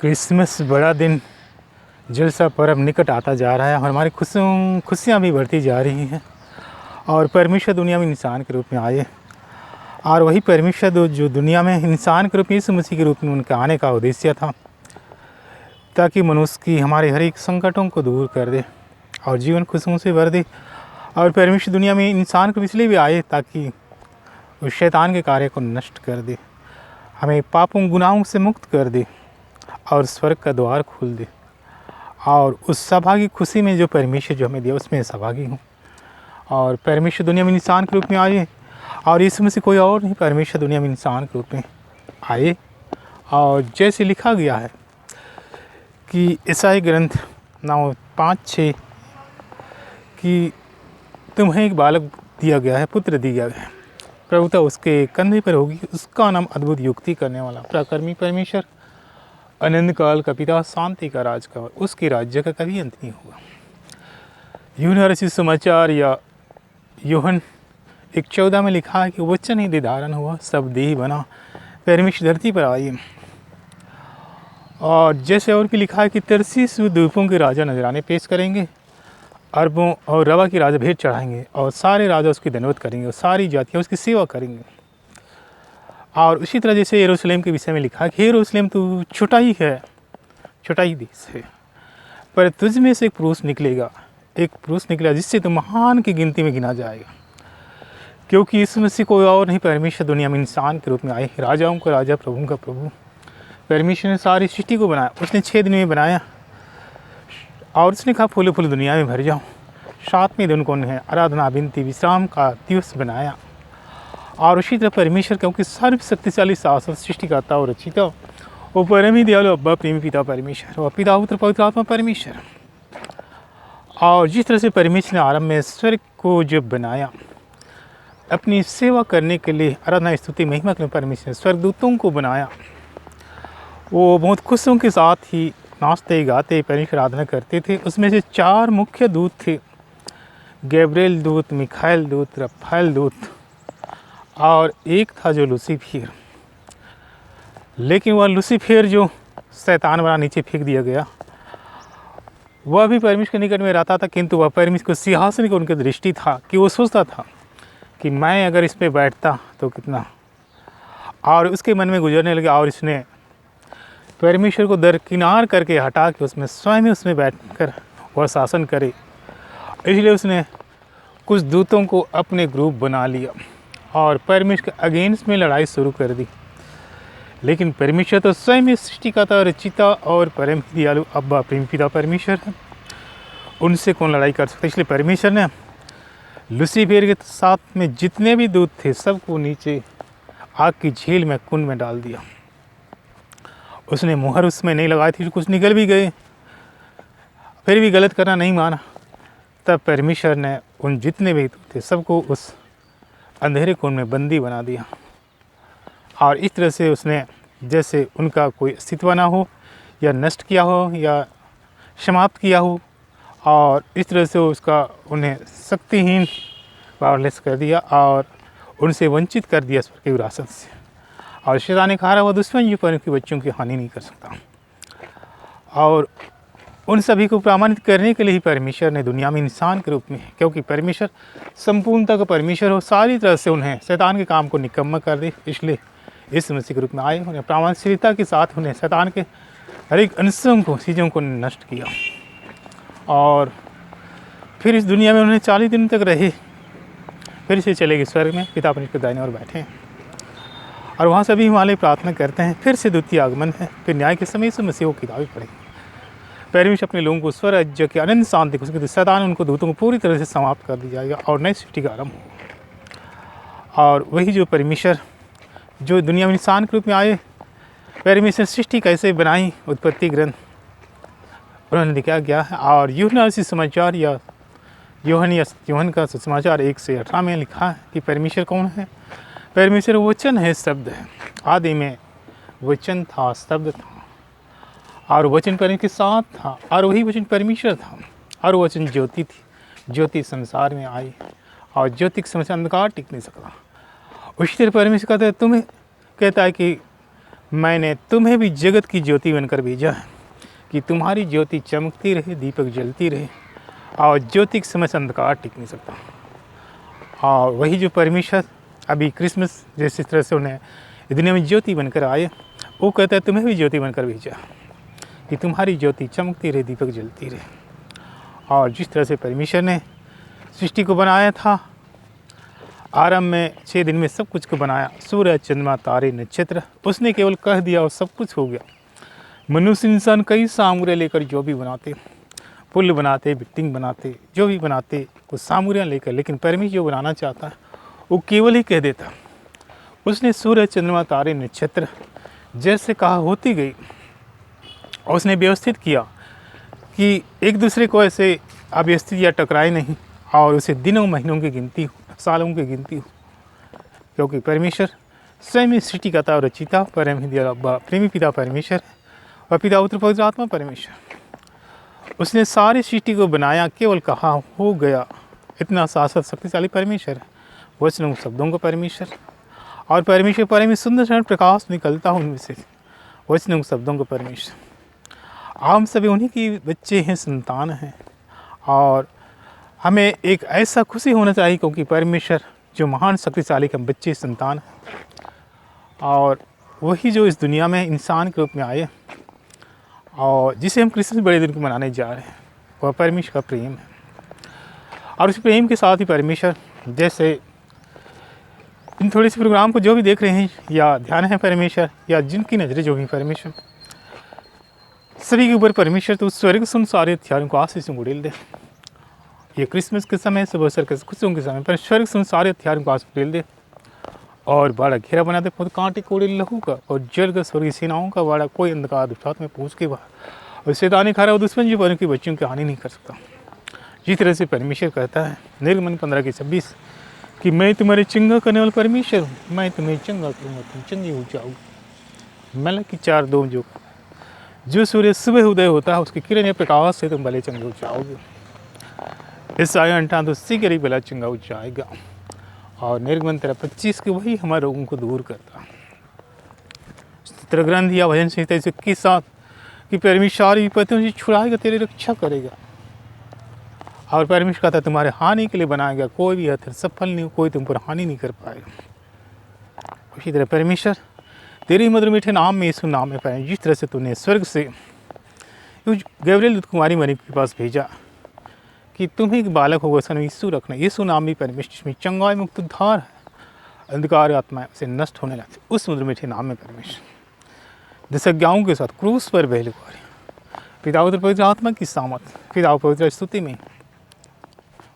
Christmas बड़ा दिन जलसा पर्व निकट आता जा रहा है और हमारी खुशियाँ भी बढ़ती जा रही हैं। और परमेश्वर दुनिया में इंसान के रूप में आए और वही परमेश्वर जो दुनिया में इंसान के रूप में यीशु मसीह के रूप में उनके आने का उद्देश्य था, ताकि मनुष्य की हमारे हर एक संकटों को दूर कर दे और जीवन खुशियों से भर दे। और परमेश्वर दुनिया में इंसान को इसलिए भी आए ताकि उस शैतान के कार्य को नष्ट कर दे, हमें पापों गुनाहों से मुक्त कर दे और स्वर्ग का द्वार खोल दे। और उस सौभाग्य खुशी में जो परमेश्वर जो हमें दिया उसमें सहभागी हूँ। और परमेश्वर दुनिया में इंसान के रूप में आए और इसमें से कोई और नहीं, परमेश्वर दुनिया में इंसान के रूप में आए। और जैसे लिखा गया है कि ईसाई ग्रंथ 9:5-6 कि तुम्हें एक बालक दिया गया है, पुत्र दिया गया है, प्रभुता उसके कंधे पर होगी, उसका नाम अद्भुत युक्ति करने वाला, पराक्रमी परमेश्वर, अनंत काल का पिता, शांति का राज का, उसके राज्य का कभी अंत नहीं होगा। यूहन्ना रचित समाचार या यूहन्ना 1:14 में लिखा है कि वचन ही धारण हुआ, सब देह बना, परमेश्वर धरती पर आए। और जैसे और भी लिखा है कि तरसीस द्वीपों के राजा नजराने पेश करेंगे, अरबों और रवा की राजा भेंट चढ़ाएंगे और सारे राजा उसकी दंडवत करेंगे और सारी जातियाँ उसकी सेवा करेंगे। और उसी तरह जैसे यरूशलेम के विषय में लिखा है कि यरूशलेम तू छोटा ही है, छोटा ही देश है, पर तुझ में से एक पुरुष निकलेगा जिससे तू महान की गिनती में गिना जाएगा। क्योंकि इसमें से कोई और नहीं, परमेश्वर दुनिया में इंसान के रूप में आए, राजाओं का राजा, प्रभुओं का प्रभु। परमेश्वर ने सारी सृष्टि को बनाया, उसने 6 दिन में बनाया और उसने कहा फूले फूल दुनिया में भर जाओ। 7वें दिन को उन्हें आराधना, विनती, विश्राम का दिवस बनाया। और उसी तरह परमेश्वर, क्योंकि सर्वशक्तिशाली शासक, सृष्टिकर्ता और रचिता, वो परम ही दयालु अब्बा प्रेमी पिता परमेश्वर, वह पिता पुत्र पवित्र आत्मा परमेश्वर। और जिस तरह से परमेश्वर ने आरंभ में स्वर्ग को जब बनाया अपनी सेवा करने के लिए, आराधना, स्तुति, महिमा के लिए परमेश्वर ने स्वर्गदूतों को बनाया। वो बहुत खुशियों के साथ ही नाचते गाते परमेश्वर आराधना करते थे। उसमें से 4 मुख्य दूत थे, गैब्रिएल दूत, मिखाएल दूत, रफाएल दूत, और एक था जो लूसीफर। लेकिन वह लूसीफर जो शैतान वाला नीचे फेंक दिया गया, वह भी परमेश्वर के निकट में रहता था, किंतु वह परमेश्वर को सिंहासन की उनकी दृष्टि था कि वो सोचता था कि मैं अगर इस पर बैठता तो कितना, और उसके मन में गुजरने लगा। और इसने परमेश्वर को दरकिनार करके हटा के उसमें स्वयं उसमें बैठकर वह शासन करे। इसलिए उसने कुछ दूतों को अपने ग्रुप बना लिया और परमेश्वर के अगेंस्ट में लड़ाई शुरू कर दी। लेकिन परमेश्वर तो स्वयं सृष्टिकर्ता, रचिता और परम दयालु अब्बा प्रेमी पिता परमेश्वर है, उनसे कौन लड़ाई कर सकता। इसलिए परमेश्वर ने लूसीफर के साथ में जितने भी दूत थे सबको नीचे आग की झील में, कुंड में डाल दिया। उसने मुहर उसमें नहीं लगाई थी, कुछ निकल भी गए, फिर भी गलत करना नहीं माना। तब परमेश्वर ने उन जितने भी थे सबको उस अंधेरे कुंड में बंदी बना दिया। और इस तरह से उसने जैसे उनका कोई अस्तित्व ना हो या नष्ट किया हो या समाप्त किया हो, और इस तरह से उसका उन्हें शक्तिहीन, पावरलेस कर दिया और उनसे वंचित कर दिया स्वर्ग की विरासत से। और शैतान ने कहा वह दुश्मन जो पर के बच्चों की हानि नहीं कर सकता। और उन सभी को प्रमाणित करने के लिए ही परमेश्वर ने दुनिया में इंसान के रूप में, क्योंकि परमेश्वर संपूर्णता का परमेश्वर हो, सारी तरह से उन्हें शैतान के काम को निकम्मा कर दे, इसलिए इस मसीह के रूप में आए। उन्हें प्रामाणिकता के साथ उन्हें शैतान के हर एक अंशों को, चीज़ों को नष्ट किया। और फिर इस दुनिया में उन्हें 40 दिन तक रहे, फिर से चले गए स्वर्ग में, पिता परमेश्वर के दाहिने ओर बैठे हैं। और वहाँ सभी हिमालय प्रार्थना करते हैं। फिर से द्वितीय आगमन है, फिर न्याय के समय से मसीह को किताबें पढ़ेंगे। परमेश्वर अपने लोगों को स्वराज्य के अनंत शांति को, शैतान उनको दूतों को पूरी तरह से समाप्त कर दिया जाएगा और नई सृष्टि का आरंभ होगा। और वही जो परमेश्वर जो दुनिया में इंसान के रूप में आए, परमेश्वर सृष्टि कैसे बनाई, उत्पत्ति ग्रंथ उन्होंने लिखा गया है। और यूहन्ना समाचार या यूहन्ना का समाचार 1:18 में लिखा है कि परमेश्वर कौन है। परमेश्वर वचन है, शब्द है, आदि में वचन था, शब्द था, और वचन परमेश्वर के साथ था, और वही वचन परमेश्वर था, और वचन ज्योति थी, ज्योति संसार में आई और ज्योति के समय अंधकार टिक नहीं सकता। उसी तरह परमेश्वर कहता है, तुम्हें कहता है कि मैंने तुम्हें भी जगत की ज्योति बनकर भेजा है कि तुम्हारी ज्योति चमकती रहे, दीपक जलती रहे, और ज्योति के समय से अंधकार टिक नहीं सकता। और वही जो परमेश्वर अभी क्रिसमस जैसे तरह से उन्हें इस दुनिया में ज्योति बनकर आए, वो कहता है तुम्हें भी ज्योति बनकर भेजा कि तुम्हारी ज्योति चमकती रहे, दीपक जलती रहे। और जिस तरह से परमेश्वर ने सृष्टि को बनाया था, आरंभ में 6 दिन में सब कुछ को बनाया, सूर्य, चंद्रमा, तारे, नक्षत्र, उसने केवल कह दिया और सब कुछ हो गया। मनुष्य इंसान कई सामग्री लेकर जो भी बनाते, पुल बनाते, बिल्डिंग बनाते, जो भी बनाते, वो सामग्रियाँ लेकर, लेकिन परमेश्वर जो बनाना चाहता है वो केवल ही कह देता। उसने सूर्य, चंद्रमा, तारे, नक्षत्र जैसे कहा होती गई, और उसने व्यवस्थित किया कि एक दूसरे को ऐसे अव्यवस्थित या टकराए नहीं, और उसे दिनों महीनों की गिनती हो, सालों की गिनती हो, क्योंकि परमेश्वर स्वयं सृष्टि करता और रचिता प्रेमी पिता परमेश्वर है, और पिता पुत्र पवित्र आत्मा परमेश्वर। उसने सारी सृष्टि को बनाया, केवल कहा हो गया। इतना शाश्वत शक्तिशाली परमेश्वर है, वचनों शब्दों का परमेश्वर, और परमेश्वर पर में सुंदर प्रकाश निकलता है उनमें से, वचनों शब्दों का परमेश्वर। हम सभी उन्हीं की बच्चे हैं, संतान हैं, और हमें एक ऐसा खुशी होना चाहिए क्योंकि परमेश्वर जो महान शक्तिशाली के हम बच्चे संतान हैं, और वही जो इस दुनिया में इंसान के रूप में आए, और जिसे हम क्रिसमस बड़े दिन को मनाने जा रहे हैं, वह परमेश्वर का प्रेम है। और उस प्रेम के साथ ही परमेश्वर, जैसे इन थोड़े से प्रोग्राम को जो भी देख रहे हैं या ध्यान है परमेश्वर, या जिनकी नज़रें जो भी परमेश्वर, सभी के ऊपर परमेश्वर तो स्वर्ग सुन सारे हथियारों को आशीष से उड़ेल दे। ये क्रिसमस के समय, सब अवसर के खुशियों के समय पर स्वर्ग सुन सारे हथियारों को आशीष उड़ेल दे, और बड़ा घेरा बना दे खुद कांटे कोड़े लहू का, और जल का स्वर्गीय सेनाओं का बड़ा कोई अंधकार दुष्टात्मा में पूछ के बाहर, और शैतानी खा रहा दुश्मन जो बन के बच्चों की हानि नहीं कर सकता। जिस तरह से परमेश्वर कहता है निर्गमन 15:26 कि मैं तुम्हारे चंगा करने वाला परमेश्वर हूँ, मैं तुम्हें चंगा करूँगा, तुम चंगे हो जाओगे। मलाकी 4:2 जो सूर्य सुबह उदय होता है उसकी किरण या प्रकाश से तुम भले चंगे हो जाओगे। इस आय अंटा तो उसी के भला चंगा हो जाएगा। और निर्गमन 13:25 के वही हमारे रोगों को दूर करता है। चित्र ग्रंथ या भजन संहिता के साथ कि परमेश्वर विपत्तियों से छुड़ाएगा, तेरी रक्षा करेगा, और परमेश्वर कहता तुम्हारे हानि के लिए बनाएगा, कोई भी हथियार सफल नहीं हो, कोई तुम पर हानि नहीं कर पाएगा। उसी तरह परमेश्वर तेरे मधुर मीठे नाम में, यीशु नाम में पाए, जिस तरह से तूने स्वर्ग से गैब्रिएल दूत कुमारी मरियम के पास भेजा कि तुम्हें एक बालक होगा, उसका नाम यीशु रखना। यीशु नाम भी परमेश्वर में चंगाई मुक्त उद्धार है, अंधकार आत्माएं उसे नष्ट होने लगती। उस मधुर मीठे नाम में परमेश्वर 10 आज्ञाओं के साथ क्रूस पर पहले पिता पुत्र पवित्र आत्मा की सामत, पिता पवित्र स्तुति में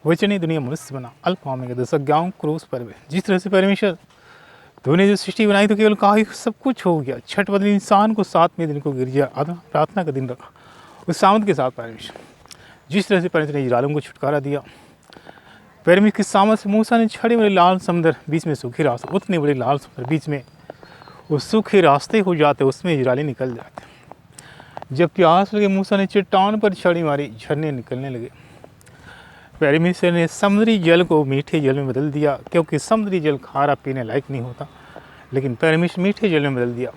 वचन दुनिया मनुष्य बना, अल्फा ओमेगा 10 आज्ञाओं क्रूस पर। जिस तरह से परमेश्वर तूने जो सृष्टि बनाई तो केवल कहा सब कुछ हो गया। छठ बदले इंसान को 7वें दिन को गिरजा प्रार्थना का दिन रखा, उस सामत के साथ परमेश्वर। जिस तरह से परमेश्वर ने इजराइलियों को छुटकारा दिया, परमेश्वर की सामत से मूसा ने छड़े बड़े लाल समुद्र, बीच में सूखे रास्ते, उतने बड़े लाल समुद्र बीच में वो सूखे रास्ते हो जाते, उसमें इजराइली निकल जाते। जब प्यास लगे मूसा ने चट्टान पर छड़ी मारी, झरने निकलने लगे। परमेश्वर ने समुद्री जल को मीठे जल में बदल दिया, क्योंकि समुद्री जल खारा पीने लायक नहीं होता, लेकिन परमेश्वर मीठे जल में बदल दिया।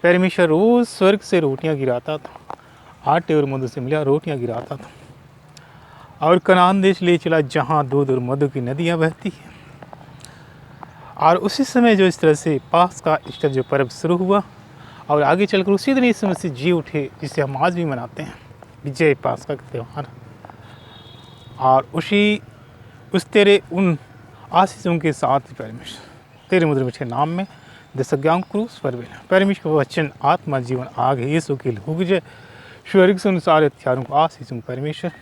परमेश्वर रोज़ स्वर्ग से रोटियां गिराता था, आटे और मधु से मिला रोटियां गिराता था, और कनान देश ले चला जहाँ दूध और मधु की नदियाँ बहती हैं। और उसी समय जो इस तरह से पास का ईस्टर जो पर्व शुरू हुआ, और आगे चलकर उसी दिन इस समय से जी उठे, जिसे हम आज भी मनाते हैं, विजय पास्का का त्यौहार। और उस तेरे उन आशीषों के साथ परमेश्वर तेरे मधुर मीठे नाम में 10 आज्ञाओं क्रूस पर परमेश्वर का वचन आत्मा जीवन आग है, यीशु की लहू विजय स्वर्ग से अनुसार हथियारों को आशीषों परमेश्वर।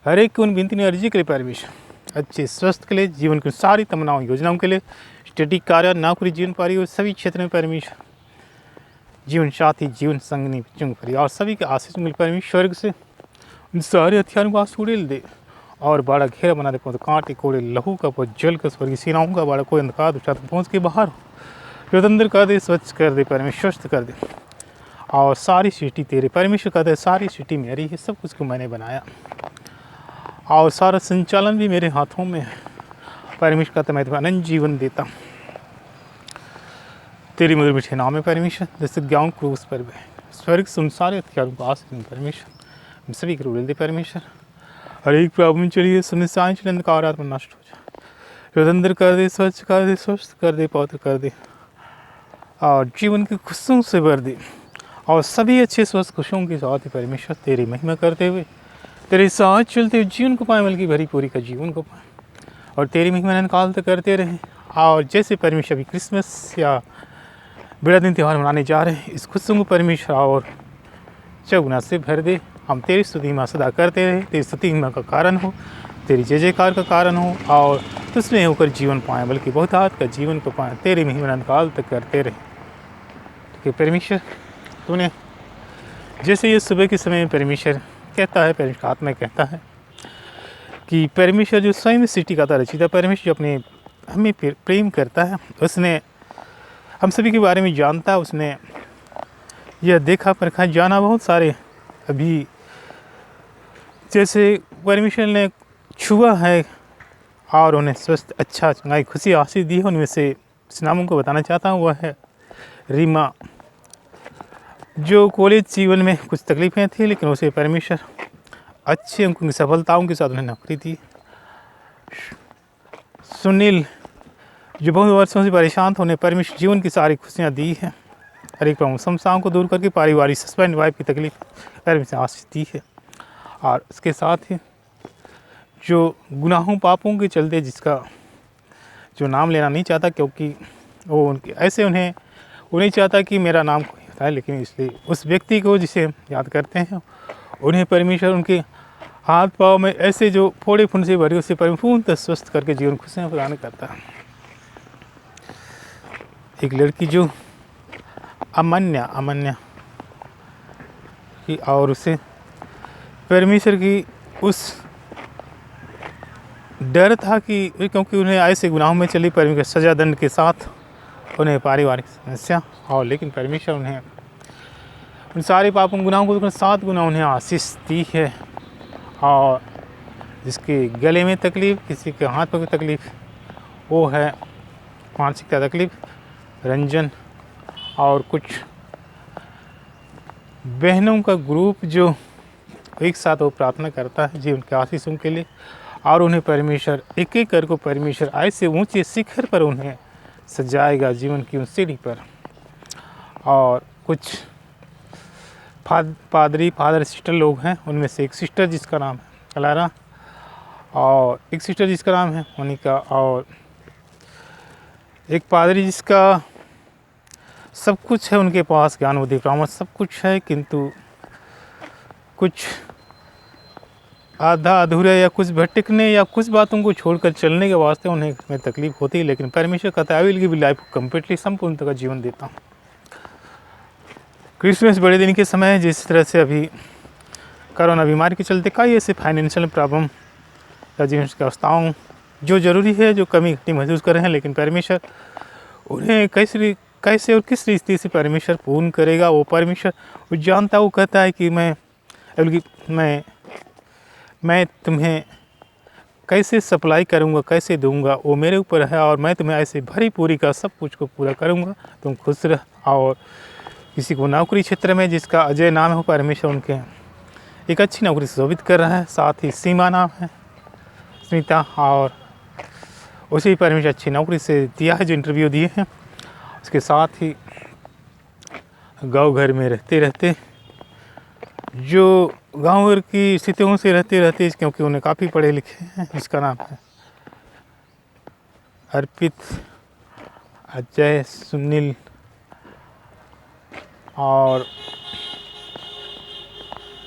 हर एक की उन विनती ने अर्जी के लिए परमेश्वर, अच्छे स्वस्थ के लिए, जीवन की सारी तमन्नाओं योजनाओं के लिए, स्टडी कार्य नौकरी जीवन पारी और सभी क्षेत्र में परमेश्वर, जीवन साथी जीवन संगनी बच्चों परिवार सभी के आशीष मिल परमेश्वर स्वर्ग से उन सारे हथियारों को आसूड़ेल दे, और बड़ा घेरा बना दे, कांटे कोड़े लहू का जल का स्वर्गीय सेनाओं का बड़ा कोई अंधकार दुष्टात्मा पहुँच के बाहर हो, स्वतंत्र कर दे, स्वच्छ कर दे परमेश्वर, स्वस्थ कर दे। और सारी सृष्टि तेरे परमेश्वर कहते हैं, सारी सृष्टि मेरी है, सब कुछ को मैंने बनाया, और सारा संचालन भी मेरे हाथों में है। परमेश्वर कहता मैं तुम्हें अनंत जीवन देता। तेरी मधुर मीठे नाम है परमेश्वर, जैसे ज्ञान क्रूस पर स्वर्ग संसार हथियारों को आसन परमेश्वर, हम सभी को दे परमेश्वर। हर एक प्रॉब्लम चलिए समस्याएं चले, अंधकार आत्मा नष्ट हो जाए, स्वतंत्र कर दे, स्वच्छ कर दे, स्वस्थ कर दे, पवित्र कर दे और जीवन की खुशियों से भर दे। और सभी अच्छे स्वस्थ खुशियों के साथ ही परमेश्वर तेरी महिमा करते हुए, तेरे साथ चलते हुए जीवन को पाए, बल्कि भरी पूरी का जीवन को पाए और तेरी महिमा निकालते करते रहें। और जैसे परमेश्वर अभी क्रिसमस या बड़ा दिन त्यौहार मनाने जा रहे हैं, इस खुशियों को परमेश्वर और चौगुना से भर दे। हम तेरी स्तुति में सदा करते रहे, तेरी स्तुति में का कारण हो, तेरी जय जयकार का कारण हो और तुझमें होकर जीवन पाएँ, बल्कि बहुत हाथ का जीवन को पाएँ, तेरी महिमा निकाल तक करते रहे। ठीक है परमेश्वर, तूने जैसे ये सुबह के समय में परमेश्वर कहता है, परमेश्वर आत्मा कहता है कि परमेश्वर जो स्वयं सृष्टि का रचिता, परमेश्वर जो अपने हमें प्रेम करता है, उसने हम सभी के बारे में जानता है, उसने यह देखा परखा जाना बहुत सारे अभी जैसे परमेश्वर ने छुआ है और उन्हें स्वस्थ अच्छा चंगाई खुशी आशीष दी है। उनमें से इस नामों को बताना चाहता हूँ, वह है रीमा, जो कॉलेज जीवन में कुछ तकलीफ़ें थी लेकिन उसे परमेश्वर अच्छे उनकी सफलताओं के साथ उन्हें नौकरी दी। सुनील, जो बहुत वर्षों से परेशान थे, उन्हें परमेश्वर जीवन की सारी खुशियाँ दी है। हर एक प्रमुख समस्याओं को दूर करके पारिवारिक हस्बैंड वाइफ की तकलीफ परमेश्वर आशीष दी है। और इसके साथ ही जो गुनाहों पापों के चलते जिसका जो नाम लेना नहीं चाहता, क्योंकि वो उनके ऐसे उन्हें वो नहीं चाहता कि मेरा नाम कोई बताए, लेकिन इसलिए उस व्यक्ति को जिसे याद करते हैं उन्हें परमेश्वर उनके हाथ पाँव में ऐसे जो फोड़े फुंड से भरे उसे परिपूर्ण स्वस्थ करके जीवन खुशियाँ प्रदान करता है। एक लड़की जो अमन्या की, और उसे परमेश्वर की उस डर था कि क्योंकि उन्हें ऐसे गुनाहों में चली परमेश्वर सजा दंड के साथ उन्हें पारिवारिक समस्या, और लेकिन परमेश्वर उन्हें उन सारे पापों गुनाहों को 7 गुना उन्हें आशीष दी है। और जिसके गले में तकलीफ़, किसी के हाथ पर तकलीफ़, वो है मानसिकता तकलीफ़ रंजन, और कुछ बहनों का ग्रुप जो एक साथ वो प्रार्थना करता है जीवन के आशीषों के लिए, और उन्हें परमेश्वर एक एक कर को परमेश्वर ऐसे ऊंचे शिखर पर उन्हें सजाएगा जीवन की उस सीढ़ी पर। और कुछ फादर सिस्टर लोग हैं, उनमें से एक सिस्टर जिसका नाम है क्लारा, और एक सिस्टर जिसका नाम है मोनिका, और एक पादरी जिसका सब कुछ है उनके पास, ज्ञान बुद्धि परामर्श सब कुछ है, किंतु कुछ आधा अधूरा या कुछ भटकने या कुछ बातों को छोड़कर चलने के वास्ते उन्हें में तकलीफ़ होती है। लेकिन परमेश्वर कहता है I will give life completely, संपूर्ण का जीवन देता हूँ। क्रिसमस बड़े दिन के समय, जिस तरह से अभी कोरोना बीमारी के चलते कई ऐसे फाइनेंशियल प्रॉब्लम या जीवन की अवस्थाओं जो ज़रूरी है, जो कमी घटी महसूस कर रहे हैं, लेकिन परमेश्वर उन्हें कैसे और किस स्थिति से परमेश्वर पूर्ण करेगा, वो परमेश्वर वो जानता, वो कहता है कि मैं तुम्हें कैसे सप्लाई करूँगा, कैसे दूँगा, वो मेरे ऊपर है, और मैं तुम्हें ऐसे भरी पूरी का सब कुछ को पूरा करूँगा, तुम खुश रह। और किसी को नौकरी क्षेत्र में जिसका अजय नाम है, परमेश्वर उनके एक अच्छी नौकरी शोभित कर रहा है। साथ ही सीमा नाम है स्मिता, और उसी परमेश्वर अच्छी नौकरी से दिया है जो इंटरव्यू दिए हैं। उसके साथ ही गांव घर में रहते जो गांव घर की स्थितियों से रहते क्योंकि उन्हें काफ़ी पढ़े लिखे हैं, जिसका नाम है अर्पित, अजय, सुनील, और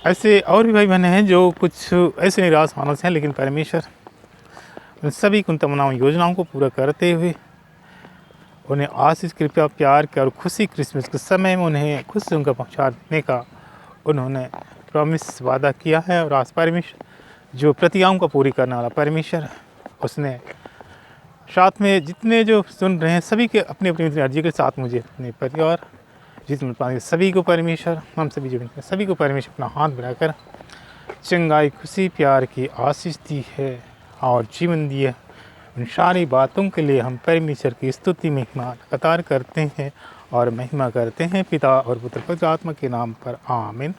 ऐसे और भी भाई बहने हैं जो कुछ ऐसे निराश मानस हैं, लेकिन परमेश्वर उन सभी उन तमाम योजनाओं को पूरा करते हुए उन्हें आशीष, कृपया, प्यार के और खुशी क्रिसमस के समय में उन्हें खुशी उनका पहुँचा देने का उन्होंने प्रॉमिस वादा किया है। और आज परमेश्वर जो प्रतिज्ञाओं को पूरी करने वाला परमेश्वर, उसने साथ में जितने जो सुन रहे हैं सभी के अपनी अपनी अर्जी के साथ मुझे अपने परिवार जितने पाएंगे सभी को परमेश्वर, हम सभी जो सभी को परमेश्वर अपना हाथ बढ़ाकर चंगाई, खुशी, प्यार की आशीष दी है और जीवन दिए उन सारी बातों के लिए हम परमेश्वर की स्तुति महिमा लगातार करते हैं और महिमा करते हैं पिता और पुत्र पवित्र आत्मा के नाम पर आमीन।